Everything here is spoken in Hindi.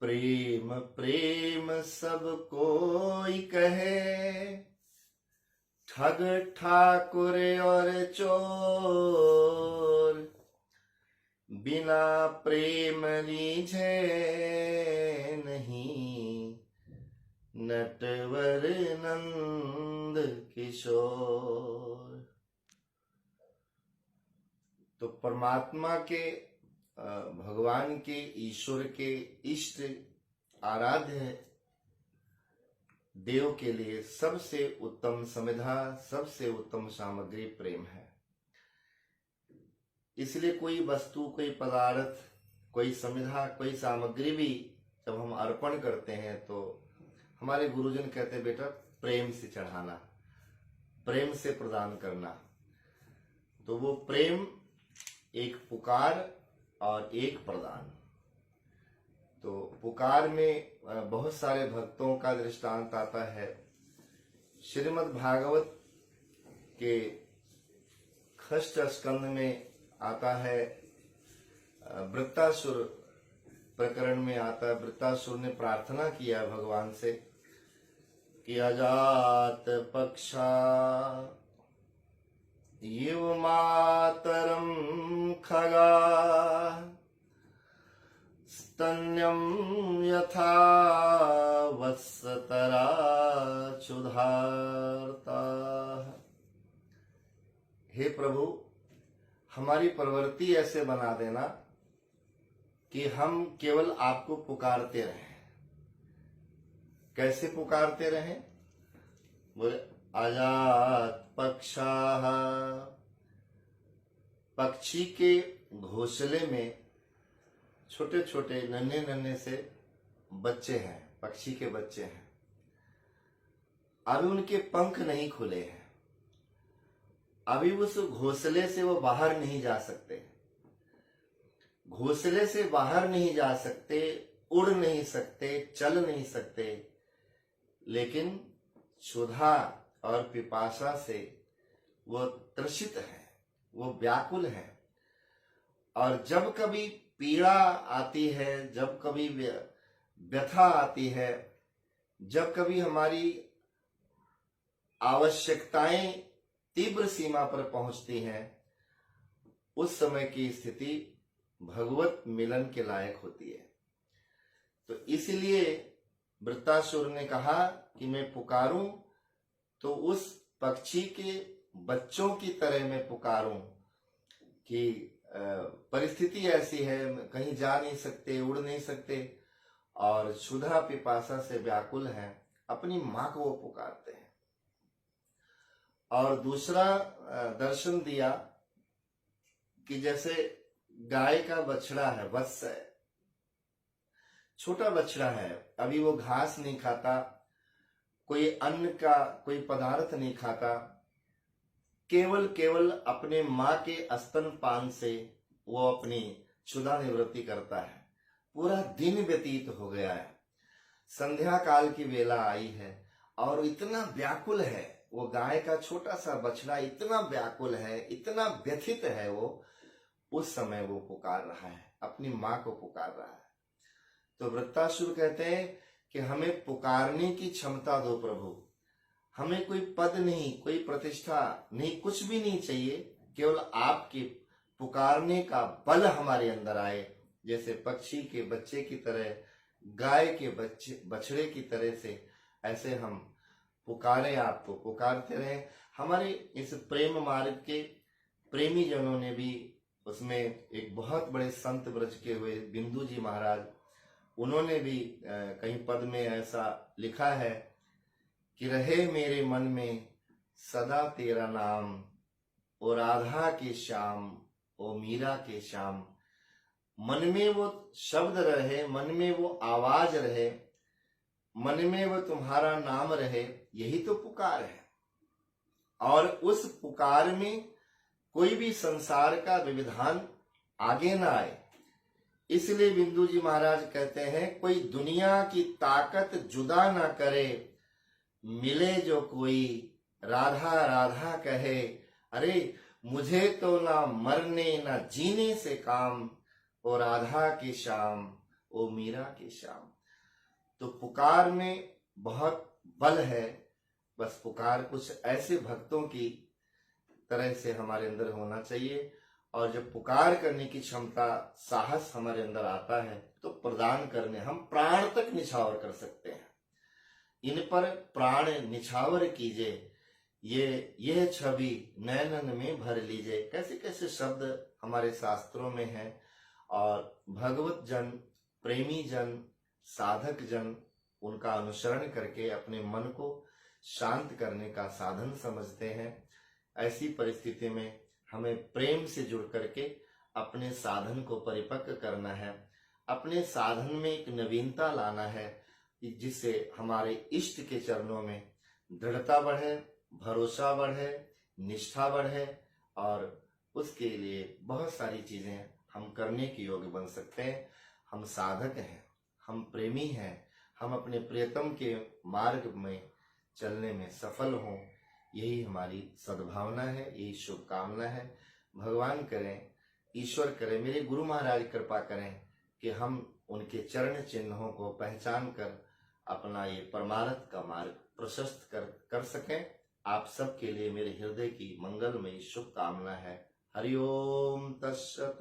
प्रेम प्रेम सब कोई कहे, ठग ठाकुर और चोर, बिना प्रेम रीझे नहीं, नटवर नंद किशोर। तो परमात्मा के, भगवान के, ईश्वर के इष्ट आराध्य देव के लिए सबसे उत्तम समिधा, सबसे उत्तम सामग्री प्रेम है। इसलिए कोई वस्तु, कोई पदार्थ, कोई समिधा, कोई सामग्री भी जब हम अर्पण करते हैं तो हमारे गुरुजन कहते हैं बेटा प्रेम से चढ़ाना, प्रेम से प्रदान करना। तो वो प्रेम एक पुकार और एक प्रदान। तो पुकार में बहुत सारे भक्तों का दृष्टांत आता है। श्रीमद् भागवत के षष्ठ स्कंद में आता है, वृत्तासुर प्रकरण में आता है। वृत्तासुर ने प्रार्थना किया भगवान से कि अजात पक्षा युव मातरम खगा, स्तन्यम यथा वत्सतरा क्षुधार्ता। हे प्रभु, हमारी प्रवृत्ति ऐसे बना देना कि हम केवल आपको पुकारते रहें। कैसे पुकारते रहें? बोले अजात पक्षाः, पक्षी के घोंसले में छोटे छोटे नन्हे नन्हे से बच्चे हैं, पक्षी के बच्चे हैं। अभी उनके पंख नहीं खुले हैं, अभी उस घोंसले से वो बाहर नहीं जा सकते, घोंसले से बाहर नहीं जा सकते, उड़ नहीं सकते, चल नहीं सकते, लेकिन क्षुधा और पिपासा से वो त्रसित है, वो व्याकुल है। और जब कभी पीड़ा आती है, जब कभी व्यथा आती है, जब कभी हमारी आवश्यकताएं तीव्र सीमा पर पहुंचती हैं, उस समय की स्थिति भगवत मिलन के लायक होती है। तो इसलिए वृत्तासुर ने कहा कि मैं पुकारूं तो उस पक्षी के बच्चों की तरह मैं पुकारूं कि परिस्थिति ऐसी है, कहीं जा नहीं सकते, उड़ नहीं सकते और क्षुधा पिपासा से व्याकुल हैं, अपनी मां को वो पुकारते हैं। और दूसरा दर्शन दिया कि जैसे गाय का बछड़ा है, वत्स है, छोटा बछड़ा है, अभी वो घास नहीं खाता, कोई अन्न का कोई पदार्थ नहीं खाता, केवल अपने माँ के स्तनपान से वो अपनी क्षुधा निवृत्ति करता है। पूरा दिन व्यतीत हो गया है, संध्या काल की वेला आई है और इतना व्याकुल है वो गाय का छोटा सा बछड़ा, इतना व्याकुल है, इतना व्यथित है वो, उस समय वो पुकार रहा है, अपनी माँ को पुकार रहा है। तो वृत्तासुर कहते हैं कि हमें पुकारने की क्षमता दो प्रभु, हमें कोई पद नहीं, कोई प्रतिष्ठा नहीं, कुछ भी नहीं चाहिए, केवल आपके पुकारने का बल हमारे अंदर आए। जैसे पक्षी के बच्चे की तरह, गाय के बछड़े की तरह से ऐसे हम पुकारें, आपको पुकारते रहें। हमारे इस प्रेम मार्ग के प्रेमी जनों ने भी, उसमें एक बहुत बड़े संत ब्रज के हुए बिंदु जी महाराज, उन्होंने भी कहीं पद में ऐसा लिखा है कि रहे मेरे मन में सदा तेरा नाम, ओ राधा के श्याम, ओ मीरा के श्याम। मन में वो शब्द रहे, मन में वो आवाज रहे, मन में वो तुम्हारा नाम रहे, यही तो पुकार है। और उस पुकार में कोई भी संसार का विविधान आगे ना आए। इसलिए बिंदु जी महाराज कहते हैं, कोई दुनिया की ताकत जुदा ना करे, मिले जो कोई राधा राधा कहे। अरे मुझे तो ना मरने ना जीने से काम, ओ राधा के श्याम, ओ मीरा के श्याम। तो पुकार में बहुत बल है, बस पुकार कुछ ऐसे भक्तों की तरह से हमारे अंदर होना चाहिए। और जब पुकार करने की क्षमता, साहस हमारे अंदर आता है तो प्रदान करने हम प्राण तक निछावर कर सकते हैं। इन पर प्राण निछावर कीजिए, ये छवि नैनन में भर लीजिए। कैसे कैसे शब्द हमारे शास्त्रों में हैं। और भगवत जन, प्रेमी जन, साधक जन उनका अनुसरण करके अपने मन को शांत करने का साधन समझते हैं। ऐसी परिस्थिति में हमें प्रेम से जुड़ करके अपने साधन को परिपक्व करना है। अपने साधन में एक नवीनता लाना है जिससे हमारे इष्ट के चरणों में दृढ़ता बढ़े, भरोसा बढ़े, निष्ठा बढ़े। और उसके लिए बहुत सारी चीजें हम करने के योग्य बन सकते हैं। हम साधक हैं, हम प्रेमी हैं, हम अपने प्रियतम के मार्ग में चलने में सफल हों, यही हमारी सद्भावना है, यही शुभकामना है। भगवान करें, ईश्वर करें, मेरे गुरु महाराज कृपा करें कि हम उनके चरण चिन्हों को पहचान कर अपना ये परमार्थ का मार्ग प्रशस्त कर सकें। आप सबके लिए मेरे हृदय की मंगलमयी शुभकामना है। हरिओम तत्सत।